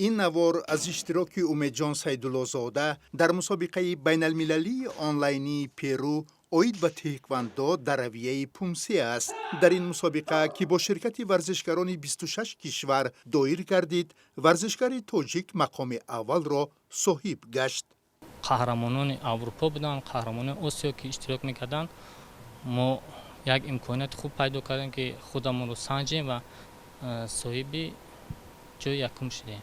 این نوار از اشتراک امیدجان سیدالله‌زاده در مسابقه بین المللی آنلاینی پیرو اوید به تکواندو در رویه پومسی است. در این مسابقه که با شرکت ورزشکاران 26 کشور دایر گردید، ورزشکار تاجیک مقام اول را صاحب گشت. قهرمانان اروپا بودن، قهرمانان آسیا که اشتراک میکردن. ما یک امکانات خوب پیدا کردیم که خودمون رو سنجیم و صاحب جای یکم شدیم.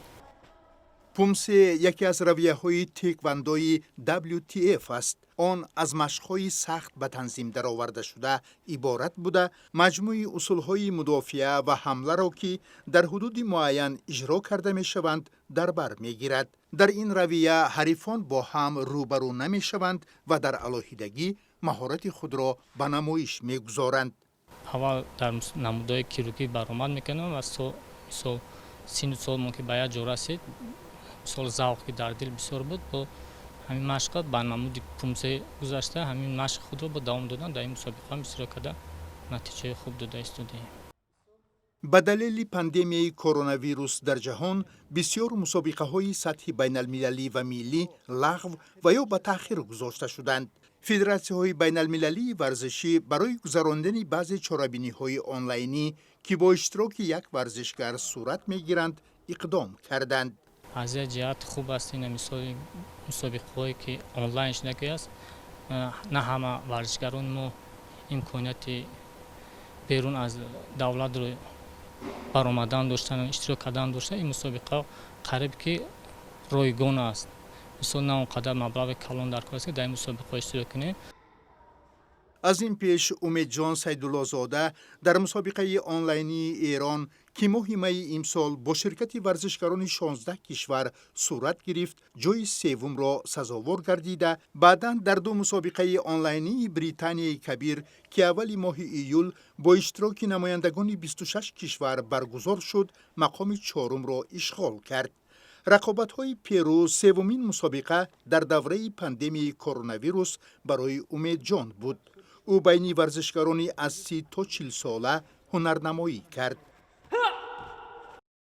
پومسی یکی از رویه‌های تکواندوی WTF است. آن از مشق‌های سخت به تنظیم درآورده شده عبارت بوده، مجموعی اصول‌های مدافعه و حمله را که در حدود معین اجرا کرده می‌شوند در بر می‌گیرد. در این رویه حریفان با هم روبرو نمی‌شوند و در علاهیدگی مهارت خود را به نمایش می‌گذارند. اول در نمودهای کیروگی برآمد میکنم و مثال سین سال ما که باید جا رسید، مثال ذوق که در دل بسیار بود، با همین مشقات با نمود پومسی گذاشته همین مشق خود را با دوام دادن در این مسابقه هم اشتراک کرده نتیجه خوب داده استودیم. به دلیل پاندمیای کرونا ویروس در جهان بسیار مسابقه های سطح بین المللی و ملی لغو و یا به تأخیر گذاشته شدند. فدراسیون های بین المللی ورزشی برای گذراندن بعضی چاره‌بینی های آنلاینی که با اشتراک یک ورزشکار صورت می گیرند اقدام کردند. از این جهت خوب است این مسابقه هایی که آنلاین شده است. نه همه ورزشکاران ما امکانات بیرون از دولت رو برآمدن داشتن و اشتراک کردن داشتن. این مسابقه قریب که رایگان است. مثلا نه اونقدر مبلغ کلان در کار است که در این مسابقه اشتراک کنیم. از این پیش امیدجان سیدالله‌زاده در مسابقه آنلاینی ایران که ماه می امسال با شرکت ورزشکاران 16 کشور صورت گرفت، جای سوم را سزاوار گردیده. بعداً در دو مسابقه آنلاینی بریتانیای کبیر که اول ماه ایول با اشتراک نمایندگان 26 کشور برگزار شد، مقام چهارم را اشغال کرد. رقابت‌های پیرو سومین مسابقه در دوره پاندمی کرونا ویروس برای امیدجان بود. او بین ورزشکاران از 30 تا 40 ساله هنرنمایی کرد.